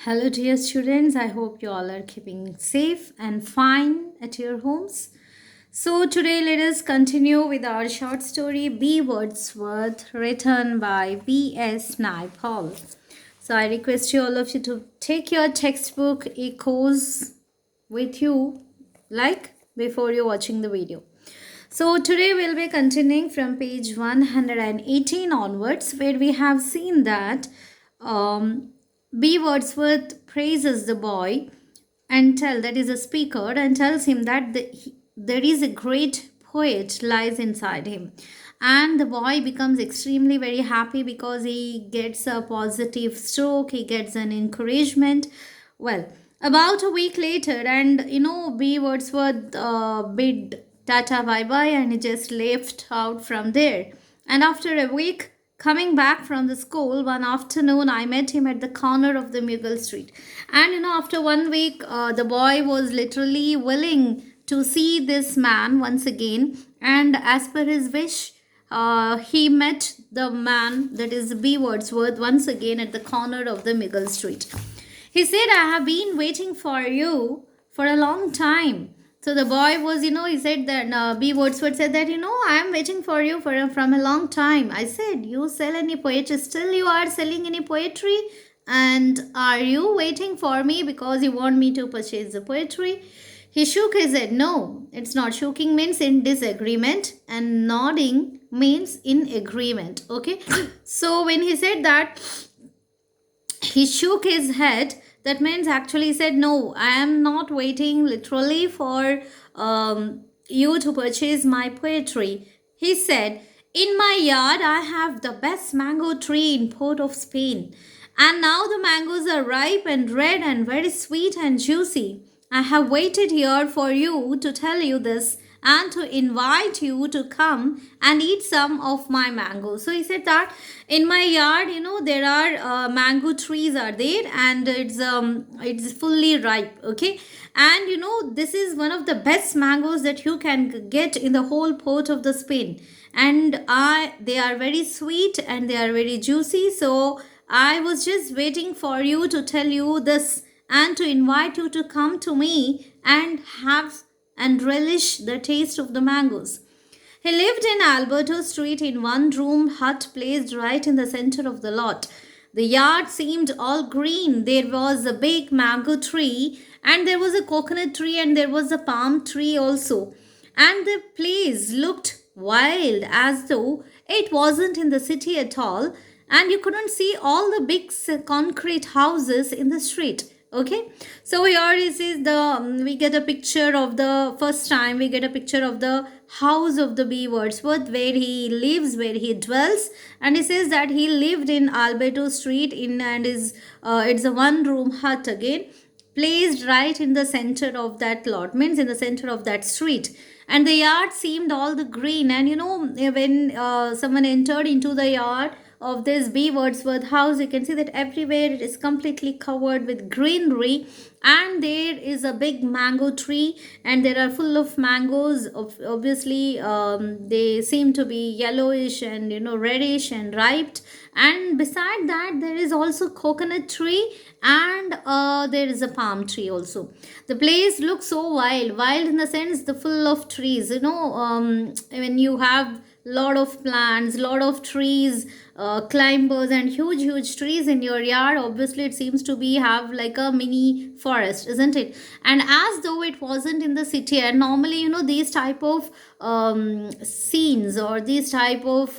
Hello, dear students. I hope you all are keeping safe and fine at your homes. So, today let us continue with our short story B. Wordsworth, written by V.S.Naipaul. So, I request you all of you to take your textbook echoes with you, like before you're watching the video. So, today we'll be continuing from page 118 onwards, where we have seen that B. Wordsworth praises the boy and that is a speaker, and tells him that there is a great poet lies inside him. And the boy becomes extremely very happy because he gets a positive stroke, he gets an encouragement. Well, about a week later, and B. Wordsworth bid tata bye bye, and he just left out from there. And after a week, coming back from the school one afternoon, I met him at the corner of the Mughal Street. And after 1 week, the boy was literally willing to see this man once again. And as per his wish, he met the man, that is B. Wordsworth, once again at the corner of the Mughal Street. He said, I have been waiting for you for a long time. So the boy was, he said that B. Wordsworth said that, I am waiting for you from a long time. I said, you sell any poetry? Still you are selling any poetry? And are you waiting for me because you want me to purchase the poetry? He shook his head. No, it's not. Shooking means in disagreement, and nodding means in agreement. Okay. So when he said that, he shook his head. That means actually he said, no, I am not waiting literally for you to purchase my poetry. He said, in my yard I have the best mango tree in Port of Spain. And now the mangoes are ripe and red and very sweet and juicy. I have waited here for you to tell you this and to invite you to come and eat some of my mangoes. So he said that in my yard, there are mango trees are there, and it's fully ripe. Okay, and this is one of the best mangoes that you can get in the whole port of the Spain, and they are very sweet and they are very juicy. So I was just waiting for you to tell you this and to invite you to come to me and have and relish the taste of the mangoes. He lived in Alberto Street in one room hut placed right in the center of the lot. The yard seemed all green. There was a big mango tree, and there was a coconut tree, and there was a palm tree also. And the place looked wild, as though it wasn't in the city at all, and you couldn't see all the big concrete houses in the street. Okay, so here is the we get a picture of the first time we get a picture of the house of the B. Wordsworth, where he lives, where he dwells. And he says that he lived in Alberto Street in and is it's a one room hut again, placed right in the center of that lot, means in the center of that street. And the yard seemed all the green. And when someone entered into the yard of this B. Wordsworth house, you can see that everywhere it is completely covered with greenery, and there is a big mango tree, and there are full of mangoes. Obviously, they seem to be yellowish and reddish and ripe. And beside that, there is also coconut tree, and there is a palm tree also. The place looks so wild in the sense the full of trees. When you have lot of plants, lot of trees, climbers, and huge trees in your yard, obviously it seems to be have like a mini forest, isn't it? And as though it wasn't in the city. And normally these type of scenes, or these type of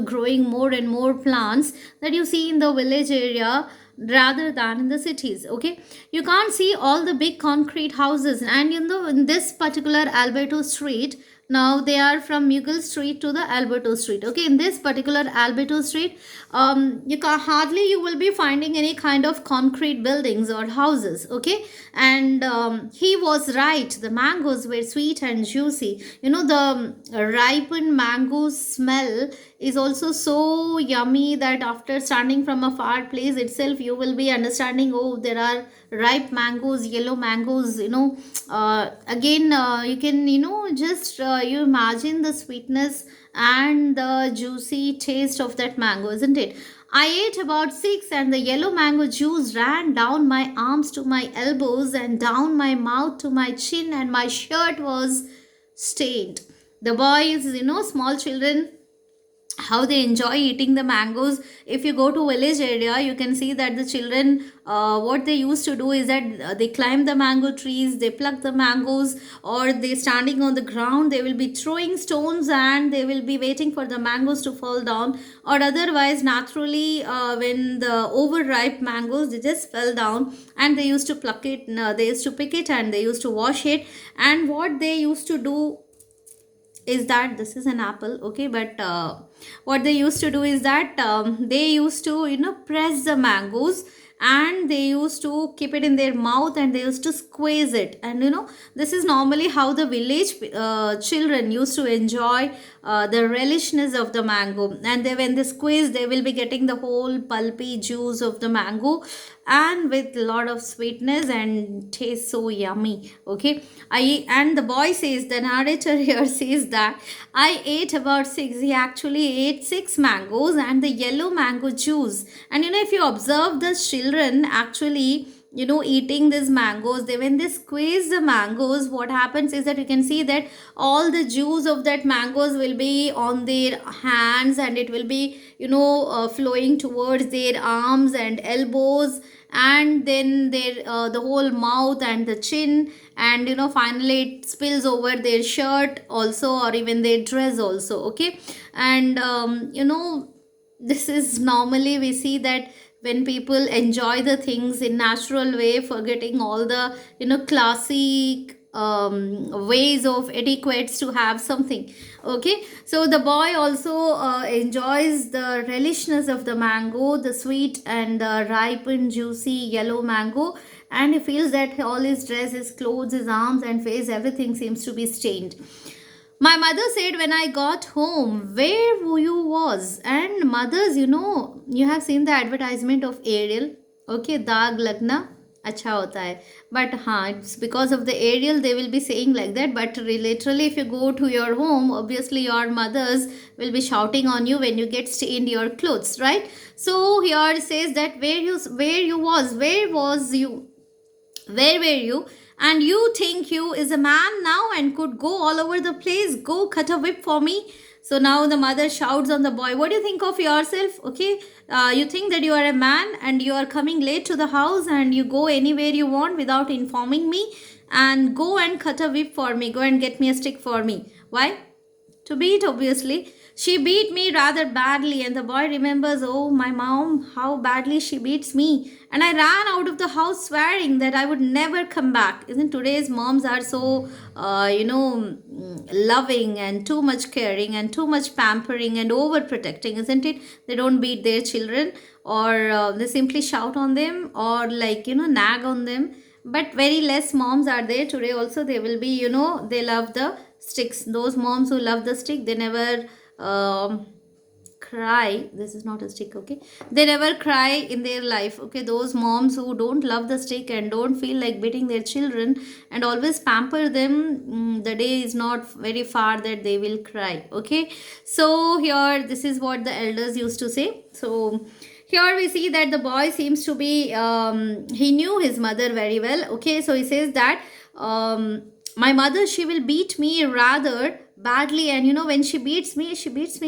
growing more and more plants that you see in the village area rather than in the cities. Okay, you can't see all the big concrete houses. And in this particular Alberto Street, now they are from Mughal Street to the Alberto Street. Okay, in this particular Alberto Street, you can hardly you will be finding any kind of concrete buildings or houses. Okay, and he was right. The mangoes were sweet and juicy. The ripened mango smell is also so yummy that after standing from a far place itself, you will be understanding, oh, there are ripe mangoes, yellow mangoes. Again, you can just you imagine the sweetness and the juicy taste of that mango, isn't it? I ate about six, and the yellow mango juice ran down my arms to my elbows and down my mouth to my chin, and my shirt was stained. The boys, small children, how they enjoy eating the mangoes. If you go to village area, you can see that the children, what they used to do is that they climb the mango trees, they pluck the mangoes, or they standing on the ground, they will be throwing stones and they will be waiting for the mangoes to fall down, or otherwise naturally, when the overripe mangoes, they just fell down, and they used to pluck it, they used to pick it, and they used to wash it. And what they used to do is that, this is an apple, okay, but what they used to do is that, they used to, press the mangoes, and they used to keep it in their mouth, and they used to squeeze it. And this is normally how the village children used to enjoy the relishness of the mango. And they, when they squeeze, they will be getting the whole pulpy juice of the mango, and with a lot of sweetness, and tastes so yummy. Okay, and the boy says, the narrator here says that I ate about six. He actually ate six mangoes and the yellow mango juice. And if you observe the children actually, eating these mangoes, they, when they squeeze the mangoes, what happens is that you can see that all the juice of that mangoes will be on their hands, and it will be, flowing towards their arms and elbows, and then their, the whole mouth and the chin, and finally it spills over their shirt also, or even their dress also. Okay, and this is normally we see that when people enjoy the things in natural way, forgetting all the classic ways of etiquettes to have something. Okay, so the boy also enjoys the relishness of the mango, the sweet and ripened juicy yellow mango, and he feels that all his dress, his clothes, his arms and face, everything seems to be stained. My mother said when I got home, where you was? And mothers, you have seen the advertisement of Ariel. Okay, Dag Lagna अच्छा होता है. But हाँ, it's because of the Ariel they will be saying like that. But literally, if you go to your home, obviously your mothers will be shouting on you when you get stained your clothes, right? So here it says that where was you? Where were you? And you think you is a man now and could go all over the place? Go cut a whip for me. So now the mother shouts on the boy, what do you think of yourself? Okay, you think that you are a man and you are coming late to the house and you go anywhere you want without informing me, and go and cut a whip for me. Go and get me a stick for me. Why? To beat, obviously. She beat me rather badly, and the boy remembers, oh, my mom, how badly she beats me. And I ran out of the house swearing that I would never come back. Isn't today's moms are so, loving and too much caring and too much pampering and overprotecting, isn't it? They don't beat their children, or they simply shout on them, or nag on them. But very less moms are there today also. They will be, they love the sticks. Those moms who love the stick, they never cry. This is not a stick, okay? They never cry in their life, okay? Those moms who don't love the stick and don't feel like beating their children and always pamper them, the day is not very far that they will cry, okay? So here, this is what the elders used to say. So here we see that the boy seems to be, he knew his mother very well, okay? So he says that, my mother, she will beat me rather badly, and when she beats me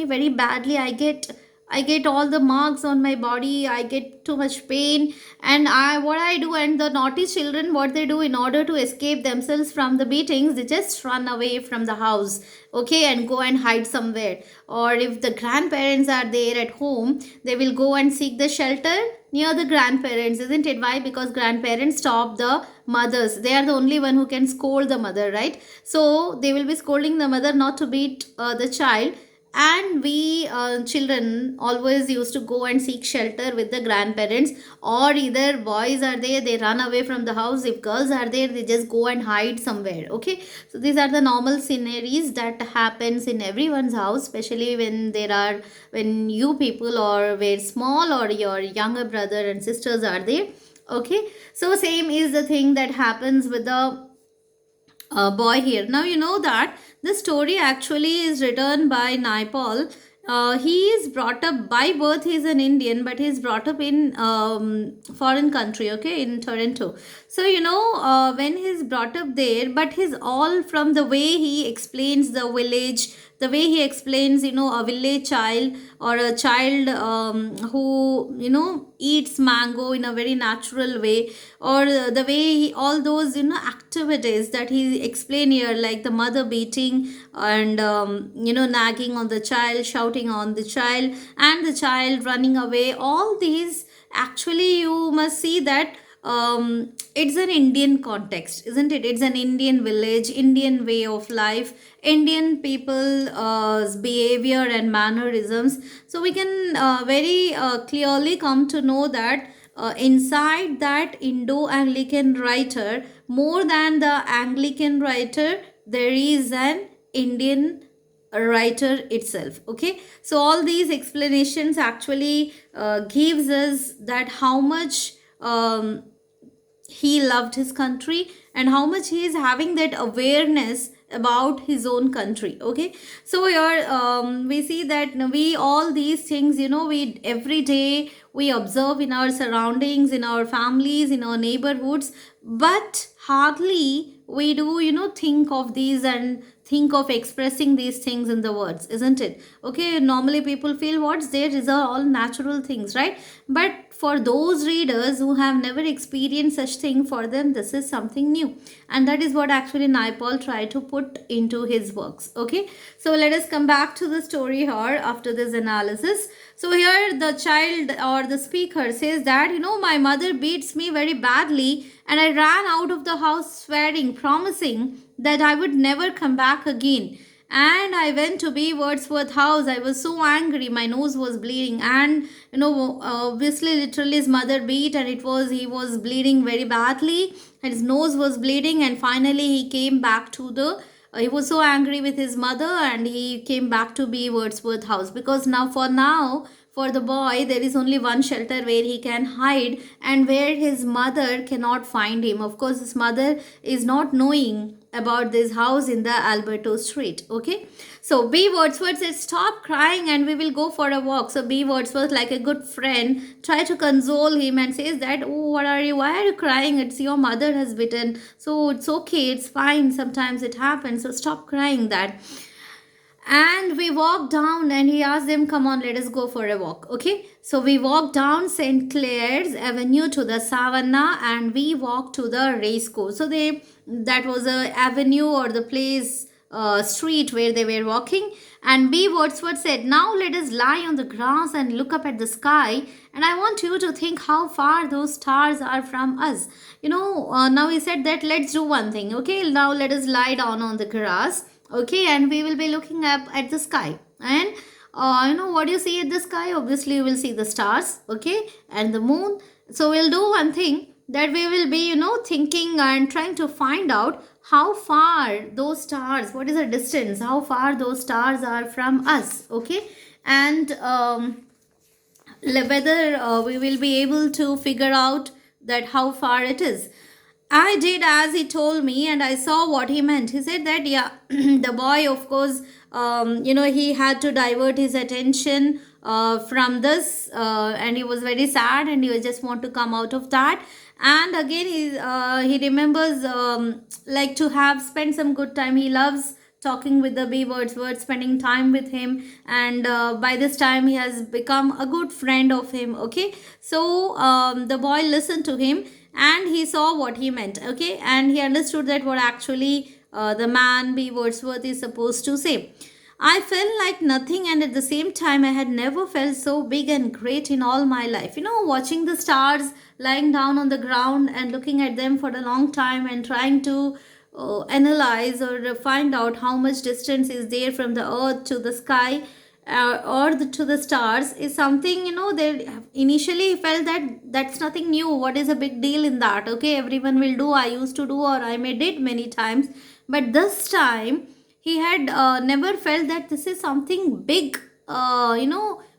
very badly. I get all the marks on my body, I get too much pain. And what I do, and the naughty children, what they do in order to escape themselves from the beatings, they just run away from the house, okay, and go and hide somewhere. Or if the grandparents are there at home, they will go and seek the shelter near the grandparents, isn't it? Why? Because grandparents stop the mothers. They are the only one who can scold the mother, right? So they will be scolding the mother not to beat the child. And we children always used to go and seek shelter with the grandparents. Or either boys are there, they run away from the house. If girls are there, they just go and hide somewhere, okay? So these are the normal scenarios that happens in everyone's house, especially when you people or were small, or your younger brother and sisters are there, okay? So same is the thing that happens with the boy here. Now you know that the story actually is written by Naipaul, he is brought up by birth. He's an Indian, but he's brought up in foreign country, okay, in Toronto. So when he's brought up there, but he's all from the way he explains the village, the way he explains, a village child or a child who eats mango in a very natural way, or the way all those activities that he explain here, like the mother beating and nagging on the child, shouting on the child, and the child running away. All these, actually, you must see that it's an Indian context, isn't it? It's an Indian village, Indian way of life, Indian people behavior and mannerisms. So we can very clearly come to know that inside that Indo-Anglican writer, more than the Anglican writer, there is an Indian writer itself. Okay, so all these explanations actually gives us that how much he loved his country, and how much he is having that awareness about his own country. Okay, so here we see that we all these things, we every day we observe in our surroundings, in our families, in our neighborhoods, but hardly we do think of these and think of expressing these things in the words, isn't it? Okay, normally people feel what's there is all natural things, right? But for those readers who have never experienced such thing, for them this is something new, and that is what actually Naipaul tried to put into his works. Okay, so let us come back to the story here after this analysis. So here the child or the speaker says that my mother beats me very badly, and I ran out of the house swearing, promising that I would never come back again. And I went to B.Wordsworth house. I was so angry, my nose was bleeding, and obviously literally his mother beat, and he was bleeding very badly, and his nose was bleeding, and finally he came back to the he was so angry with his mother, and he came back to B.Wordsworth house, because now for the boy there is only one shelter where he can hide, and where his mother cannot find him. Of course, his mother is not knowing about this house in the Alberto Street. Okay, so B.Wordsworth said, stop crying and we will go for a walk. So B.Wordsworth, like a good friend, try to console him and says that, oh, why are you crying? It's your mother has bitten, so it's okay, it's fine, sometimes it happens, so stop crying that. And we walked down, and he asked them, come on, let us go for a walk. Okay, so we walked down St. Clair's Avenue to the Savannah, and we walked to the race course. So that was a avenue or the place, street where they were walking. And B.Wordsworth said, now let us lie on the grass and look up at the sky, and I want you to think how far those stars are from us. Now he said that let's do one thing. Okay, now let us lie down on the grass. Okay, and we will be looking up at the sky, and what do you see at the sky? Obviously you will see the stars, okay, and the moon. So we'll do one thing, that we will be thinking and trying to find out how far those stars, what is the distance, how far those stars are from us. Okay, and whether we will be able to figure out that how far it is. I did as he told me, and I saw what he meant. He said that, yeah, the boy, of course, he had to divert his attention from this, and he was very sad, and he just want to come out of that. And again, he remembers like to have spent some good time. He loves talking with the B.Wordsworth, spending time with him, and by this time he has become a good friend of him. Okay, so the boy listened to him, and he saw what he meant. Okay, and he understood that what actually the man B.Wordsworth is supposed to say. I felt like nothing, and at the same time I had never felt so big and great in all my life. Watching the stars lying down on the ground and looking at them for a long time, and trying to analyze or find out how much distance is there from the earth to the sky, to the stars, is something, they initially felt that that's nothing new. What is a big deal in that? Okay, everyone will do, I used to do, or I may did many times. But this time he had never felt that this is something big,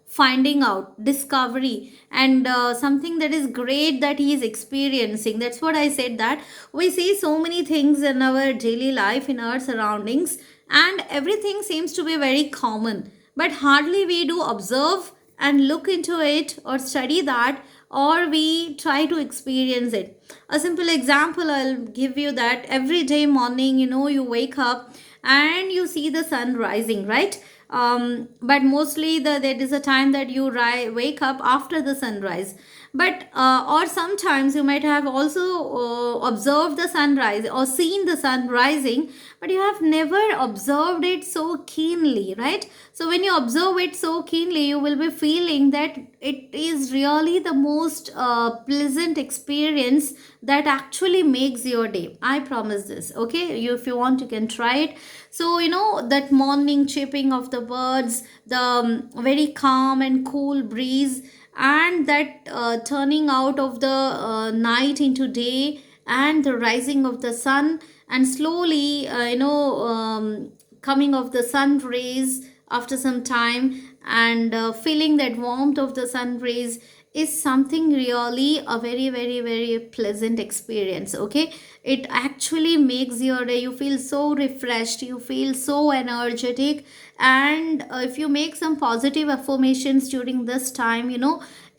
finding out, discovery, and something that is great that he is experiencing. That's what I said, that we see so many things in our daily life, in our surroundings, and everything seems to be very common. but hardly we do observe and look into it or study that, or we try to experience it. A simple example I'll give you, that every day morning, you wake up and you see the sun rising, right? But mostly there is a time that you wake up after the sunrise. But or sometimes you might have also observed the sunrise or seen the sun rising, but you have never observed it so keenly, right? So when you observe it so keenly, you will be feeling that it is really the most pleasant experience that actually makes your day. I promise this. Okay, if you want, you can try it. So that morning chirping of the birds, the very calm and cool breeze, and that turning out of the night into day, and the rising of the sun, and slowly coming of the sun rays after some time, and feeling that warmth of the sun rays is something really a very very very pleasant experience. Okay, it actually makes your day, you feel so refreshed, you feel so energetic. And if you make some positive affirmations during this time,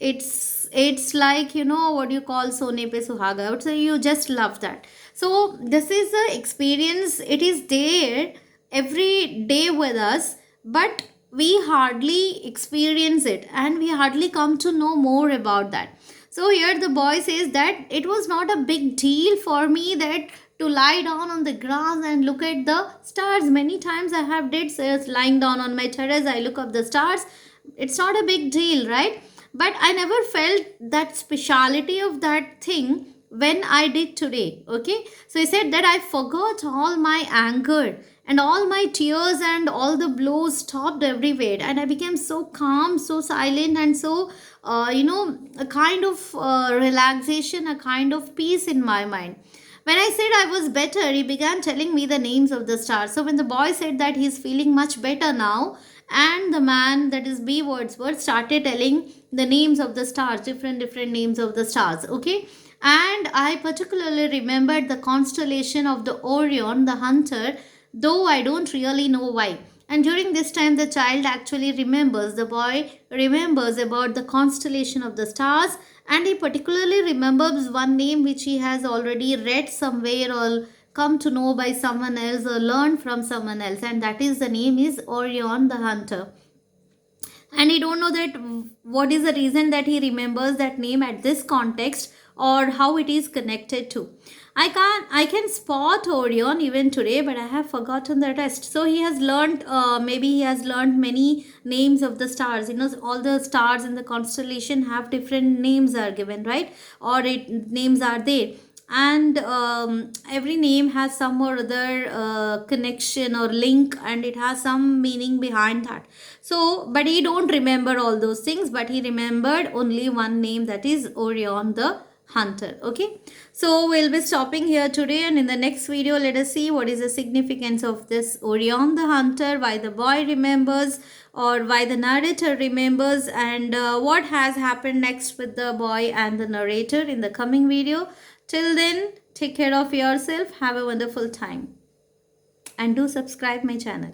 it's like, what you call sone pe suhaga, so you just love that. So this is the experience, it is there every day with us, but we hardly experience it and we hardly come to know more about that. So here the boy says that it was not a big deal for me that to lie down on the grass and look at the stars. Many times I have did says lying down on my terrace, I look up the stars. It's not a big deal, right? But I never felt that speciality of that thing when I did today. Okay, so he said that I forgot all my anger and all my tears and all the blows stopped everywhere, and I became so calm, so silent, and so a kind of relaxation, a kind of peace in my mind. When I said I was better, he began telling me the names of the stars. So when the boy said that he's feeling much better now, and the man, that is B.Wordsworth, started telling the names of the stars, different names of the stars. Okay, and I particularly remembered the constellation of the Orion, the hunter, though I don't really know why. And during this time, the child actually remembers, the boy remembers about the constellation of the stars, and he particularly remembers one name which he has already read somewhere or come to know by someone else or learned from someone else, and that is the name is Orion the hunter. And he don't know that what is the reason that he remembers that name at this context, or how it is connected to. I can spot Orion even today, but I have forgotten the rest. So he has learned, maybe he has learned many names of the stars. All the stars in the constellation have different names are given, right? Or names are there, and every name has some or other connection or link, and it has some meaning behind that. So but he don't remember all those things, but he remembered only one name, that is Orion the hunter. Okay, so we'll be stopping here today, and in the next video let us see what is the significance of this Orion the hunter, why the boy remembers, or why the narrator remembers, and what has happened next with the boy and the narrator in the coming video. Till then, take care of yourself, have a wonderful time, and do subscribe my channel.